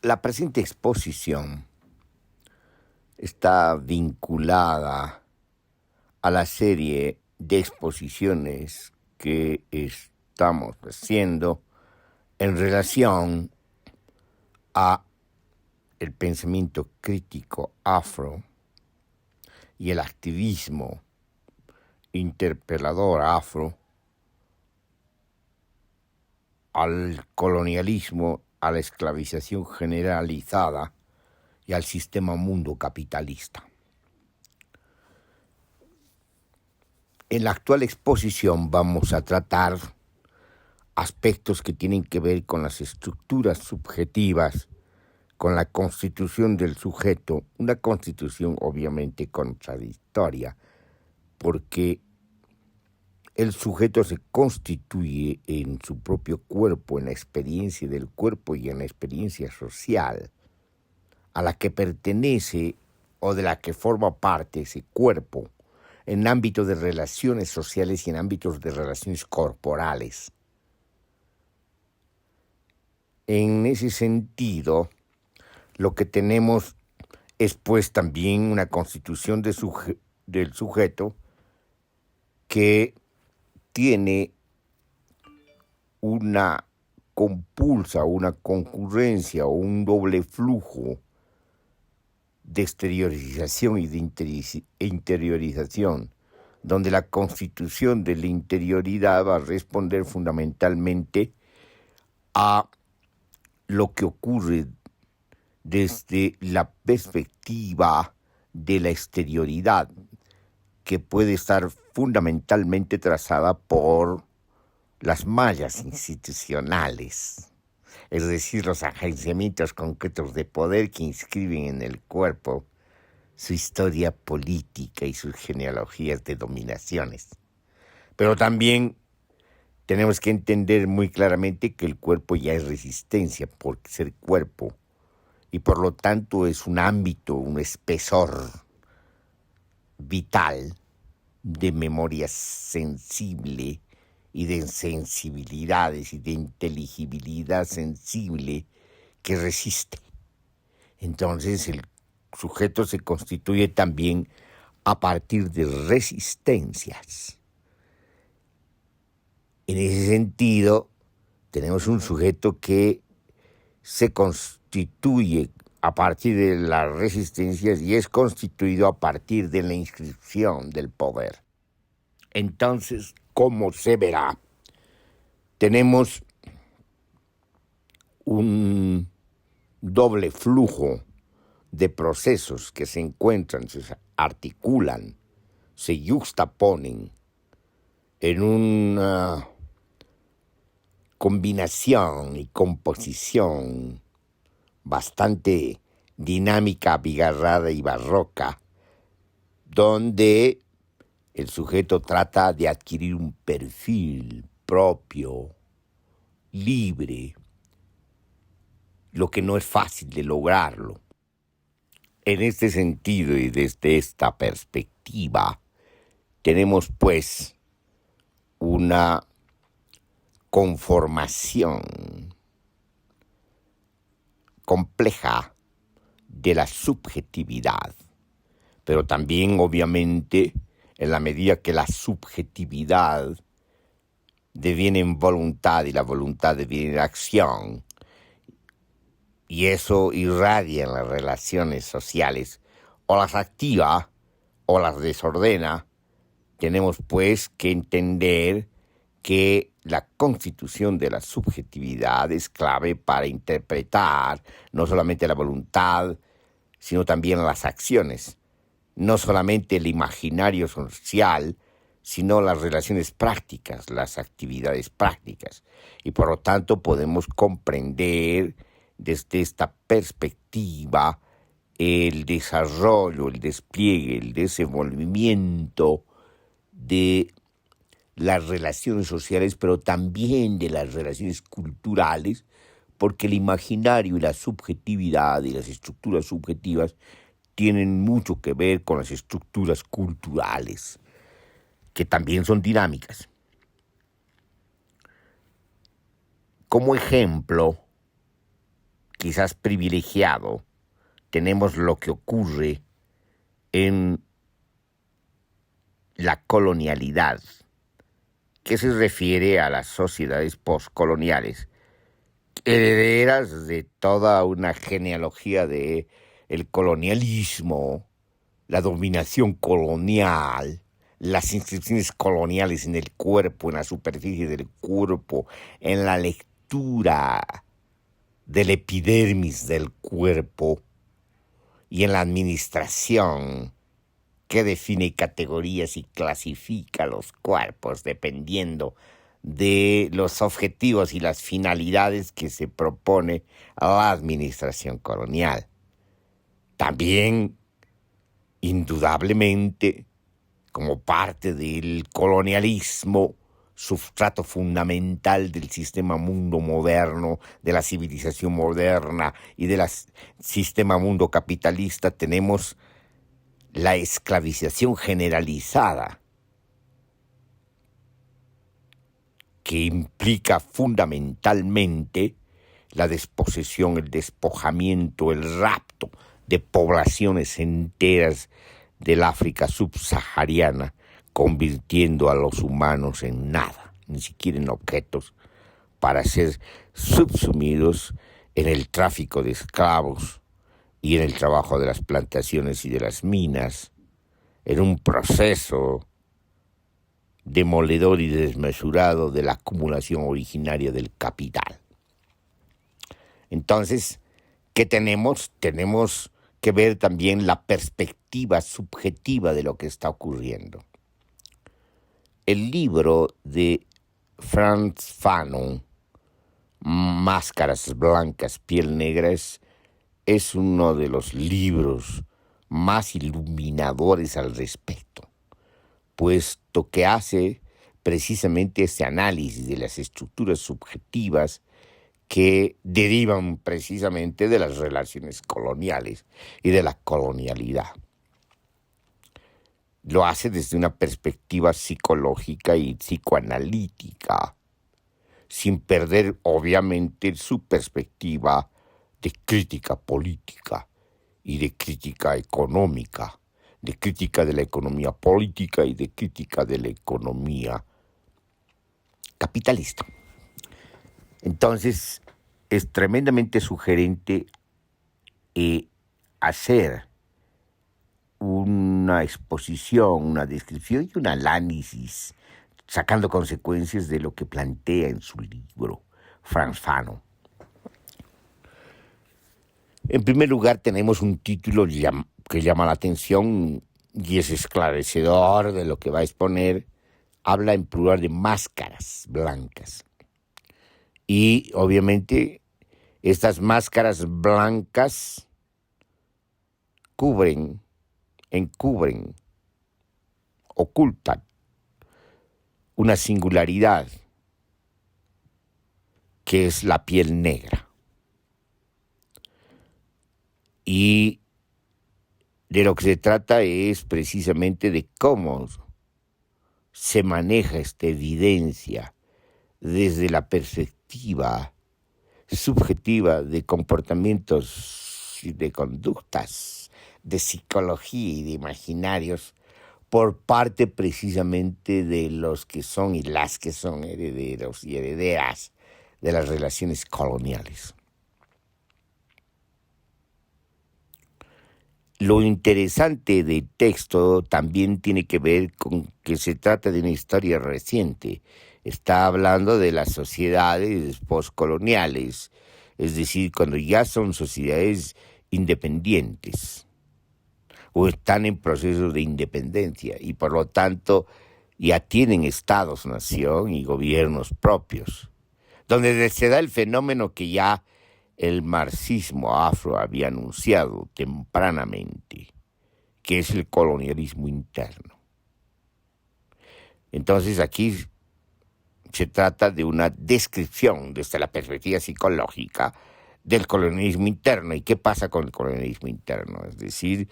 La presente exposición está vinculada a la serie de exposiciones que estamos haciendo en relación a el pensamiento crítico afro y el activismo interpelador afro al colonialismo, a la esclavización generalizada y al sistema mundo capitalista. En la actual exposición vamos a tratar aspectos que tienen que ver con las estructuras subjetivas, con la constitución del sujeto, una constitución obviamente contradictoria, porque el sujeto se constituye en su propio cuerpo, en la experiencia del cuerpo y en la experiencia social a la que pertenece o de la que forma parte ese cuerpo en ámbitos de relaciones sociales y en ámbitos de relaciones corporales. En ese sentido, lo que tenemos es pues también una constitución del sujeto que tiene una compulsa, una concurrencia o un doble flujo de exteriorización y de interiorización, donde la constitución de la interioridad va a responder fundamentalmente a lo que ocurre desde la perspectiva de la exterioridad, que puede estar fundamentalmente trazada por las mallas institucionales, es decir, los agenciamientos concretos de poder que inscriben en el cuerpo su historia política y sus genealogías de dominaciones. Pero también tenemos que entender muy claramente que el cuerpo ya es resistencia por ser cuerpo y por lo tanto es un ámbito, un espesor vital de memoria sensible y de sensibilidades y de inteligibilidad sensible que resiste. Entonces el sujeto se constituye también a partir de resistencias. En ese sentido, tenemos un sujeto que se constituye a partir de las resistencias y es constituido a partir de la inscripción del poder. Entonces, como se verá, tenemos un doble flujo de procesos que se encuentran, se articulan, se yuxtaponen en una combinación y composición bastante dinámica, abigarrada y barroca, donde el sujeto trata de adquirir un perfil propio, libre, lo que no es fácil de lograrlo. En este sentido y desde esta perspectiva, tenemos pues una conformación compleja de la subjetividad, pero también obviamente en la medida que la subjetividad deviene en voluntad y la voluntad deviene en acción, y eso irradia en las relaciones sociales, o las activa o las desordena, tenemos pues que entender que la constitución de la subjetividad es clave para interpretar no solamente la voluntad, sino también las acciones, no solamente el imaginario social, sino las relaciones prácticas, las actividades prácticas. Y por lo tanto podemos comprender desde esta perspectiva el desarrollo, el despliegue, el desenvolvimiento de las relaciones sociales, pero también de las relaciones culturales, porque el imaginario y la subjetividad y las estructuras subjetivas tienen mucho que ver con las estructuras culturales, que también son dinámicas. Como ejemplo quizás privilegiado, tenemos lo que ocurre en la colonialidad, que se refiere a las sociedades postcoloniales, herederas de toda una genealogía de el colonialismo, la dominación colonial, las inscripciones coloniales en el cuerpo, en la superficie del cuerpo, en la lectura del epidermis del cuerpo y en la administración que define categorías y clasifica los cuerpos dependiendo de los objetivos y las finalidades que se propone a la administración colonial. También, indudablemente, como parte del colonialismo, sustrato fundamental del sistema mundo moderno, de la civilización moderna y del sistema mundo capitalista, tenemos la esclavización generalizada, que implica fundamentalmente la desposesión, el despojamiento, el rapto de poblaciones enteras del África subsahariana, convirtiendo a los humanos en nada, ni siquiera en objetos, para ser subsumidos en el tráfico de esclavos y en el trabajo de las plantaciones y de las minas, en un proceso demoledor y desmesurado de la acumulación originaria del capital. Entonces, ¿qué tenemos? Tenemos que ver también la perspectiva subjetiva de lo que está ocurriendo. El libro de Frantz Fanon, Máscaras blancas, piel negra, es uno de los libros más iluminadores al respecto, puesto que hace precisamente ese análisis de las estructuras subjetivas que derivan precisamente de las relaciones coloniales y de la colonialidad. Lo hace desde una perspectiva psicológica y psicoanalítica, sin perder obviamente su perspectiva de crítica política y de crítica económica, de crítica de la economía política y de crítica de la economía capitalista. Entonces, es tremendamente sugerente hacer una exposición, una descripción y un análisis, sacando consecuencias de lo que plantea en su libro Frantz Fanon. En primer lugar, tenemos un título que llama la atención y es esclarecedor de lo que va a exponer. Habla en plural de máscaras blancas. Y obviamente estas máscaras blancas encubren, ocultan una singularidad que es la piel negra. Y de lo que se trata es precisamente de cómo se maneja esta evidencia desde la perspectiva subjetiva de comportamientos y de conductas, de psicología y de imaginarios por parte precisamente de los que son y las que son herederos y herederas de las relaciones coloniales. Lo interesante del texto también tiene que ver con que se trata de una historia reciente. Está hablando de las sociedades postcoloniales, es decir, cuando ya son sociedades independientes o están en proceso de independencia y por lo tanto ya tienen estados-nación y gobiernos propios, donde se da el fenómeno que ya el marxismo afro había anunciado tempranamente, que es el colonialismo interno. Entonces aquí se trata de una descripción desde la perspectiva psicológica del colonialismo interno. ¿Y qué pasa con el colonialismo interno? Es decir,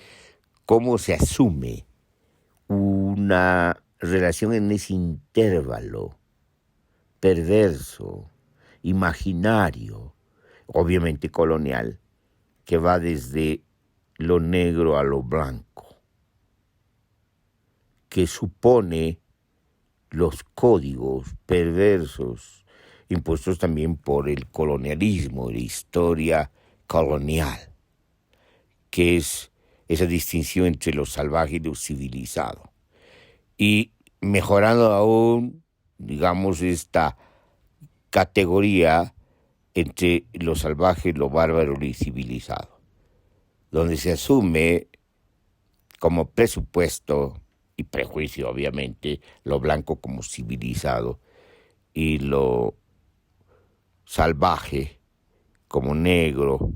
cómo se asume una relación en ese intervalo perverso, imaginario, obviamente colonial, que va desde lo negro a lo blanco, que supone los códigos perversos impuestos también por el colonialismo, la historia colonial, que es esa distinción entre lo salvaje y lo civilizado. Y mejorando aún, digamos, esta categoría entre lo salvaje, lo bárbaro y civilizado, donde se asume como presupuesto y prejuicio, obviamente, lo blanco como civilizado y lo salvaje como negro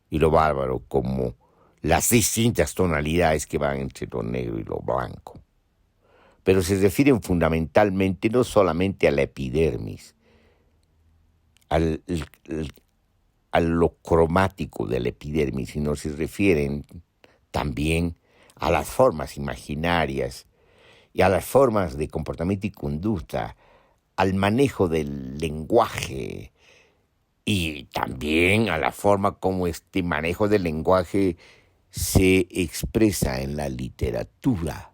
y lo bárbaro como las distintas tonalidades que van entre lo negro y lo blanco. Pero se refieren fundamentalmente no solamente a la epidermis, a lo cromático de la epidermis, sino se refieren también a las formas imaginarias y a las formas de comportamiento y conducta, al manejo del lenguaje y también a la forma como este manejo del lenguaje se expresa en la literatura.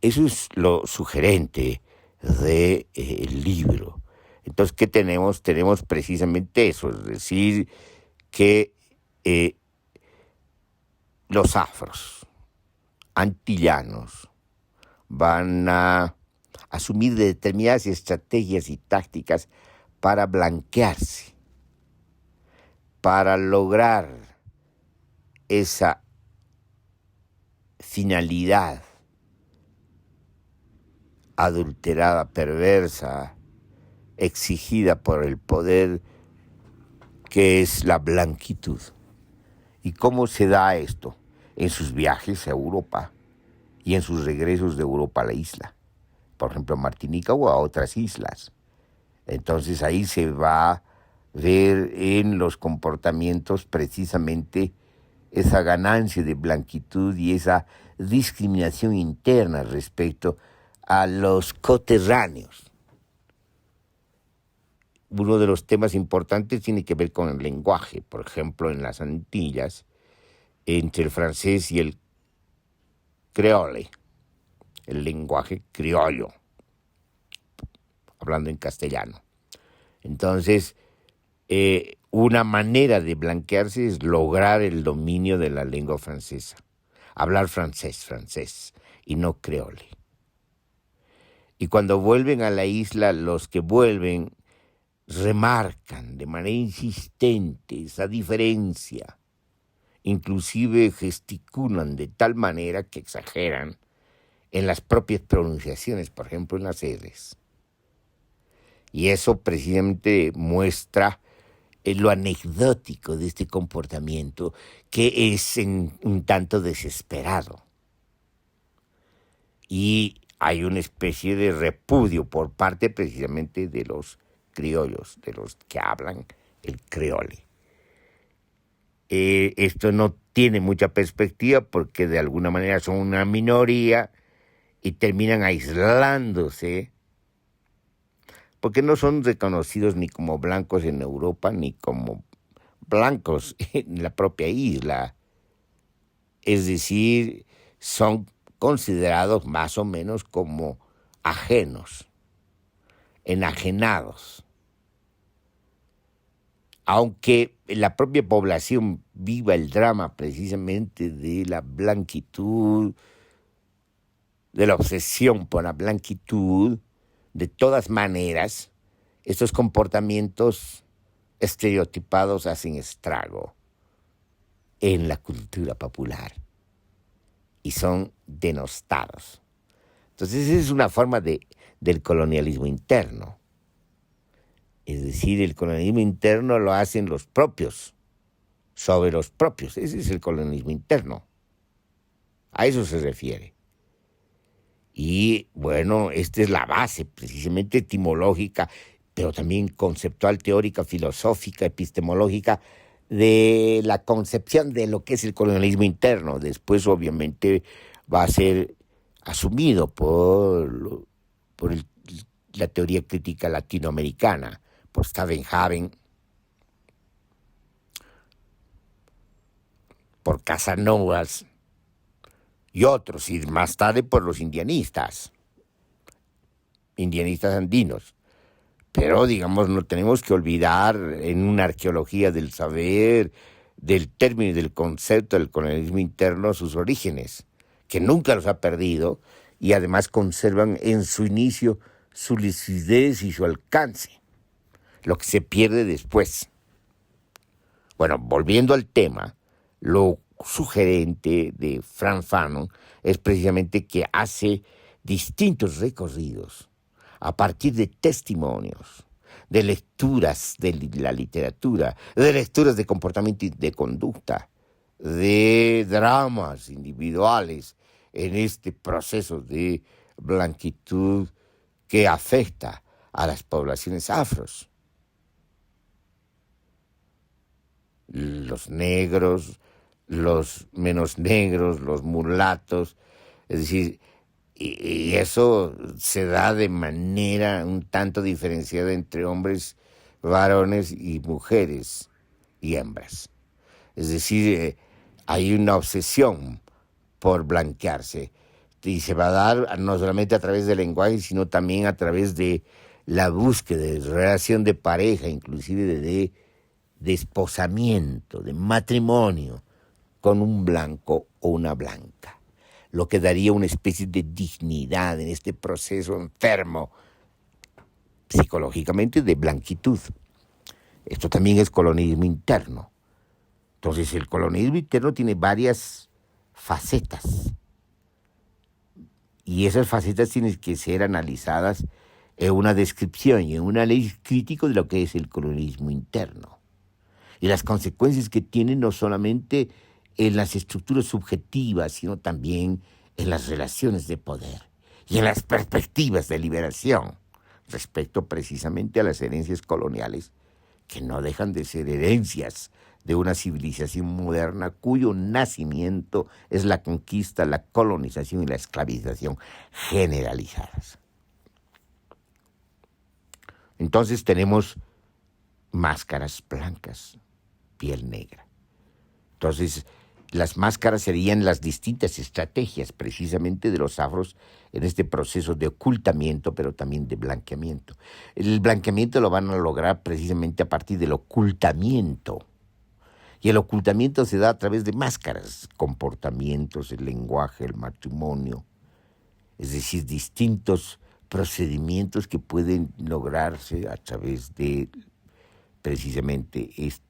Eso es lo sugerente del libro. Entonces, ¿qué tenemos? Tenemos precisamente eso, es decir, que los afros antillanos van a asumir determinadas estrategias y tácticas para blanquearse, para lograr esa finalidad adulterada, perversa, exigida por el poder, que es la blanquitud. ¿Y cómo se da esto? En sus viajes a Europa y en sus regresos de Europa a la isla, por ejemplo a Martinica o a otras islas. Entonces ahí se va a ver en los comportamientos precisamente esa ganancia de blanquitud y esa discriminación interna respecto a los coterráneos. Uno de los temas importantes tiene que ver con el lenguaje. Por ejemplo, en las Antillas, entre el francés y el creole, el lenguaje criollo, hablando en castellano. Entonces, una manera de blanquearse es lograr el dominio de la lengua francesa. Hablar francés, y no creole. Y cuando vuelven a la isla, los que vuelven remarcan de manera insistente esa diferencia. Inclusive gesticulan de tal manera que exageran en las propias pronunciaciones, por ejemplo en las R's. Y eso precisamente muestra lo anecdótico de este comportamiento, que es un tanto desesperado. Y hay una especie de repudio por parte precisamente de los criollos, de los que hablan el creole. Esto no tiene mucha perspectiva porque de alguna manera son una minoría y terminan aislándose porque no son reconocidos ni como blancos en Europa ni como blancos en la propia isla. Es decir, son considerados más o menos como ajenos, enajenados. Aunque la propia población viva el drama precisamente de la blanquitud, de la obsesión por la blanquitud, de todas maneras, estos comportamientos estereotipados hacen estrago en la cultura popular y son denostados. Entonces, esa es una forma del colonialismo interno. Es decir, el colonialismo interno lo hacen los propios, sobre los propios. Ese es el colonialismo interno. A eso se refiere. Y bueno, esta es la base precisamente etimológica, pero también conceptual, teórica, filosófica, epistemológica, de la concepción de lo que es el colonialismo interno. Después, obviamente, va a ser asumido por la teoría crítica latinoamericana, por Stavenhaven, por Casanovas y otros, y más tarde por los indianistas andinos. Pero, digamos, no tenemos que olvidar en una arqueología del saber, del término y del concepto del colonialismo interno, sus orígenes, que nunca los ha perdido y además conservan en su inicio su lucidez y su alcance, lo que se pierde después. Bueno, volviendo al tema, lo sugerente de Frantz Fanon es precisamente que hace distintos recorridos a partir de testimonios, de lecturas de la literatura, de lecturas de comportamiento y de conducta, de dramas individuales en este proceso de blanquitud que afecta a las poblaciones afros. Los negros, los menos negros, los mulatos, es decir, y eso se da de manera un tanto diferenciada entre hombres, varones y mujeres y hembras. Es decir, hay una obsesión por blanquearse y se va a dar no solamente a través del lenguaje, sino también a través de la búsqueda de relación de pareja, inclusive de desposamiento, de matrimonio con un blanco o una blanca, lo que daría una especie de dignidad en este proceso enfermo psicológicamente de blanquitud. Esto también es colonialismo interno. Entonces el colonialismo interno tiene varias facetas y esas facetas tienen que ser analizadas en una descripción y en un análisis crítico de lo que es el colonialismo interno y las consecuencias que tiene no solamente en las estructuras subjetivas, sino también en las relaciones de poder y en las perspectivas de liberación respecto precisamente a las herencias coloniales, que no dejan de ser herencias de una civilización moderna cuyo nacimiento es la conquista, la colonización y la esclavización generalizadas. Entonces tenemos máscaras blancas, piel negra. Entonces, las máscaras serían las distintas estrategias precisamente de los afros en este proceso de ocultamiento, pero también de blanqueamiento. El blanqueamiento lo van a lograr precisamente a partir del ocultamiento. Y el ocultamiento se da a través de máscaras, comportamientos, el lenguaje, el matrimonio, es decir, distintos procedimientos que pueden lograrse a través de precisamente este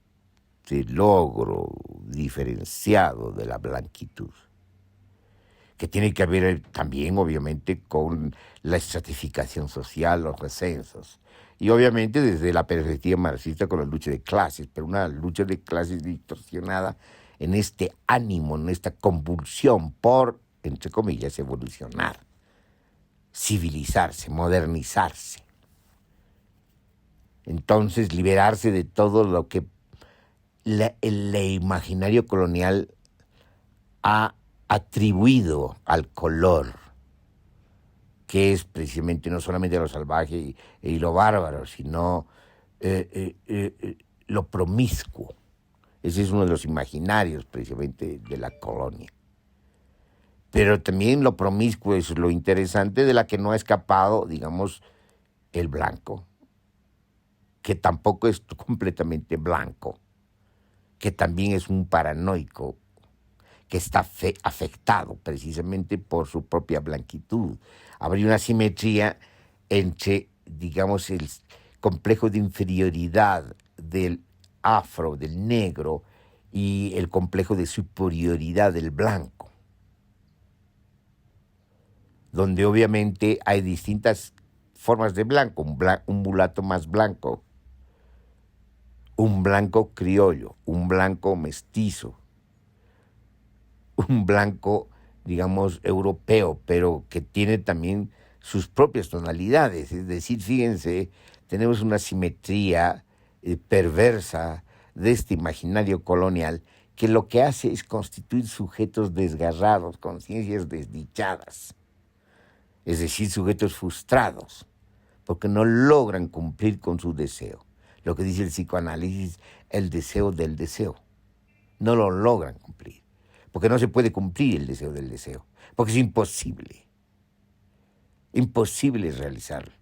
logro diferenciado de la blanquitud, que tiene que ver también obviamente con la estratificación social, los recensos, y obviamente desde la perspectiva marxista con la lucha de clases, pero una lucha de clases distorsionada en este ánimo, en esta convulsión por, entre comillas, evolucionar, civilizarse, modernizarse. Entonces liberarse de todo lo que el imaginario colonial ha atribuido al color, que es precisamente no solamente lo salvaje y lo bárbaro, sino lo promiscuo. Ese es uno de los imaginarios precisamente de la colonia. Pero también lo promiscuo es lo interesante de la que no ha escapado, digamos, el blanco, que tampoco es completamente blanco, que también es un paranoico, que está afectado precisamente por su propia blanquitud. Habría una simetría entre, digamos, el complejo de inferioridad del afro, del negro, y el complejo de superioridad del blanco, donde obviamente hay distintas formas de blanco, un mulato más blanco, un blanco criollo, un blanco mestizo, un blanco, digamos, europeo, pero que tiene también sus propias tonalidades. Es decir, fíjense, tenemos una simetría perversa de este imaginario colonial que lo que hace es constituir sujetos desgarrados, conciencias desdichadas, es decir, sujetos frustrados, porque no logran cumplir con su deseo. lo que dice el psicoanálisis, el deseo del deseo. No lo logran cumplir, porque no se puede cumplir el deseo del deseo, porque es imposible realizarlo.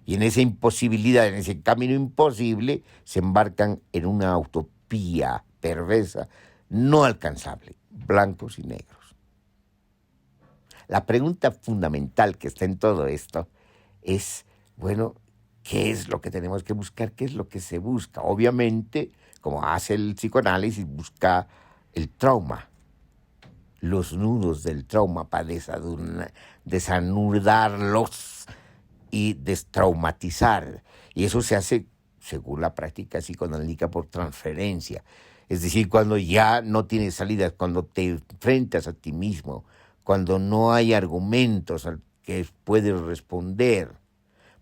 Y en esa imposibilidad, en ese camino imposible, se embarcan en una utopía perversa, no alcanzable, blancos y negros. La pregunta fundamental que está en todo esto es, bueno, ¿qué es lo que tenemos que buscar? ¿Qué es lo que se busca? Obviamente, como hace el psicoanálisis, busca el trauma, los nudos del trauma para desanudarlos y destraumatizar. Y eso se hace, según la práctica psicoanalítica, por transferencia. Es decir, cuando ya no tienes salidas, cuando te enfrentas a ti mismo, cuando no hay argumentos al que puedes responder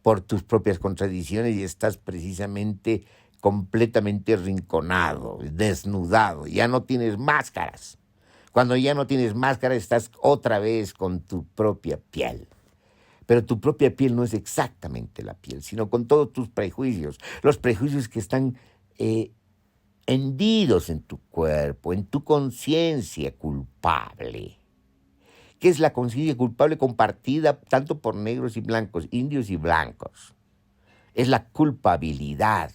por tus propias contradicciones y estás precisamente completamente rinconado, desnudado, ya no tienes máscaras. Cuando ya no tienes máscara, estás otra vez con tu propia piel. Pero tu propia piel no es exactamente la piel, sino con todos tus prejuicios, los prejuicios que están hendidos en tu cuerpo, en tu conciencia culpable. ¿Qué es la conciencia culpable compartida tanto por negros y blancos, indios y blancos? Es la culpabilidad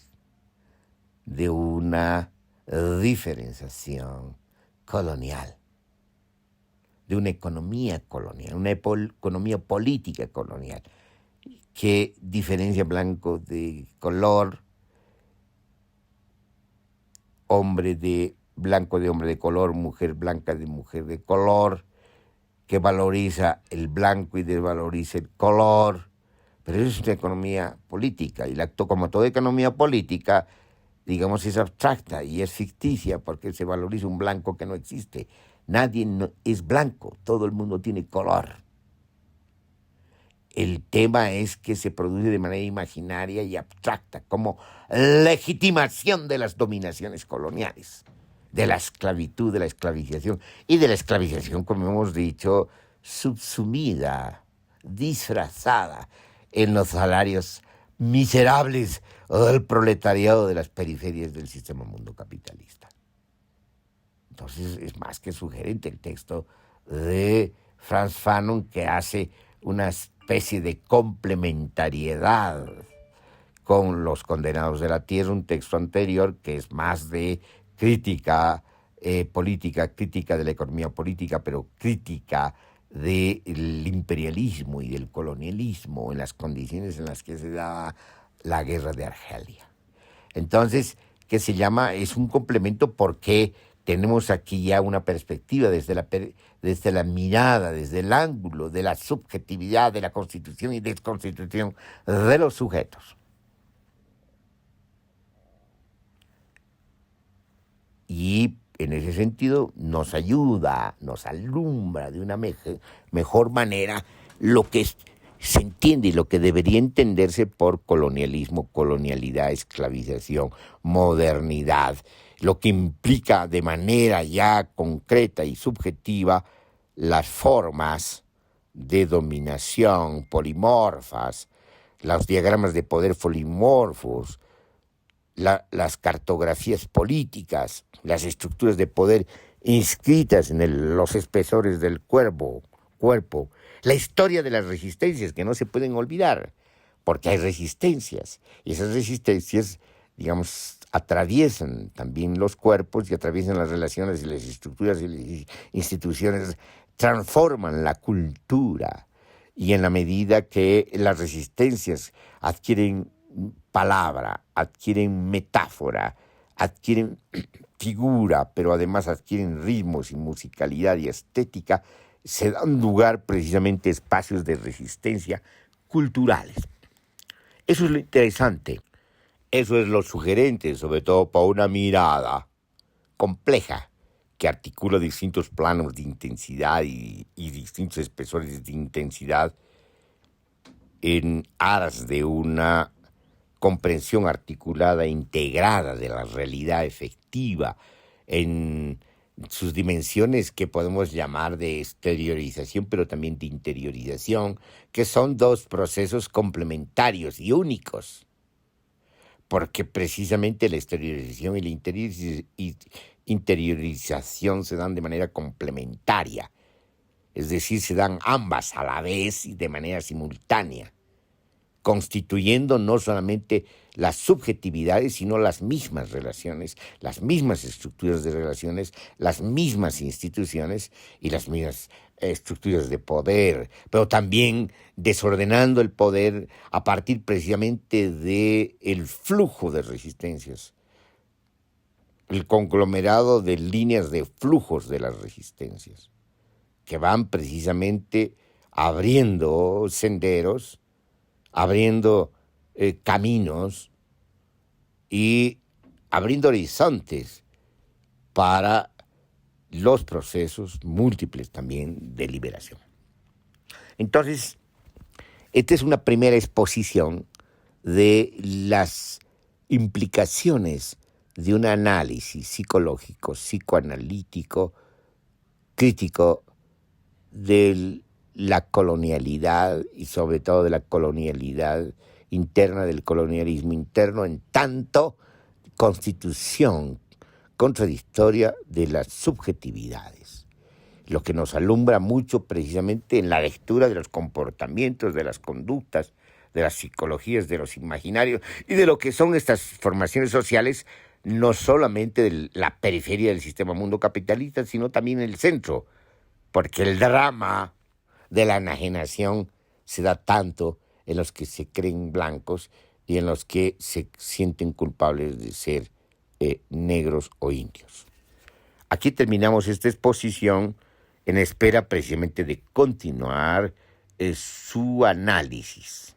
de una diferenciación colonial, de una economía colonial, una economía política colonial, que diferencia blanco de color, hombre de blanco de hombre de color, mujer blanca de mujer de color, que valoriza el blanco y desvaloriza el color. Pero eso es una economía política, y como toda economía política, digamos, es abstracta y es ficticia porque se valoriza un blanco que no existe. Nadie es blanco, todo el mundo tiene color. El tema es que se produce de manera imaginaria y abstracta, como legitimación de las dominaciones coloniales, de la esclavitud, de la esclavización, y de la esclavización, como hemos dicho, subsumida, disfrazada en los salarios miserables del proletariado de las periferias del sistema mundo capitalista. Entonces es más que sugerente el texto de Frantz Fanon, que hace una especie de complementariedad con Los Condenados de la Tierra, un texto anterior que es más de crítica política, crítica de la economía política, pero crítica del imperialismo y del colonialismo en las condiciones en las que se da la guerra de Argelia. Entonces, ¿qué se llama? Es un complemento porque tenemos aquí ya una perspectiva desde la mirada, desde el ángulo de la subjetividad, de la constitución y desconstitución de los sujetos. Y en ese sentido nos ayuda, nos alumbra de una mejor manera lo que se entiende y lo que debería entenderse por colonialismo, colonialidad, esclavización, modernidad, lo que implica de manera ya concreta y subjetiva las formas de dominación polimorfas, los diagramas de poder polimorfos, las cartografías políticas, las estructuras de poder inscritas en los espesores del cuerpo, la historia de las resistencias que no se pueden olvidar, porque hay resistencias, y esas resistencias, digamos, atraviesan también los cuerpos y atraviesan las relaciones y las estructuras y las instituciones, transforman la cultura, y en la medida que las resistencias adquieren palabra, adquieren metáfora, adquieren figura, pero además adquieren ritmos y musicalidad y estética, se dan lugar precisamente a espacios de resistencia culturales. Eso es lo interesante, eso es lo sugerente, sobre todo para una mirada compleja que articula distintos planos de intensidad y distintos espesores de intensidad en aras de una comprensión articulada e integrada de la realidad efectiva en sus dimensiones que podemos llamar de exteriorización, pero también de interiorización, que son dos procesos complementarios y únicos, porque precisamente la exteriorización y la interiorización se dan de manera complementaria, es decir, se dan ambas a la vez y de manera simultánea, constituyendo no solamente las subjetividades, sino las mismas relaciones, las mismas estructuras de relaciones, las mismas instituciones y las mismas estructuras de poder, pero también desordenando el poder a partir precisamente del flujo de resistencias, el conglomerado de líneas de flujos de las resistencias, que van precisamente abriendo senderos, abriendo caminos y abriendo horizontes para los procesos múltiples también de liberación. Entonces, esta es una primera exposición de las implicaciones de un análisis psicológico, psicoanalítico, crítico de la colonialidad y sobre todo de la colonialidad interna, del colonialismo interno, en tanto constitución contradictoria de las subjetividades, lo que nos alumbra mucho precisamente en la lectura de los comportamientos, de las conductas, de las psicologías, de los imaginarios y de lo que son estas formaciones sociales, no solamente de la periferia del sistema mundo capitalista, sino también en el centro, porque el drama de la enajenación se da tanto en los que se creen blancos y en los que se sienten culpables de ser negros o indios. Aquí terminamos esta exposición en espera precisamente de continuar su análisis.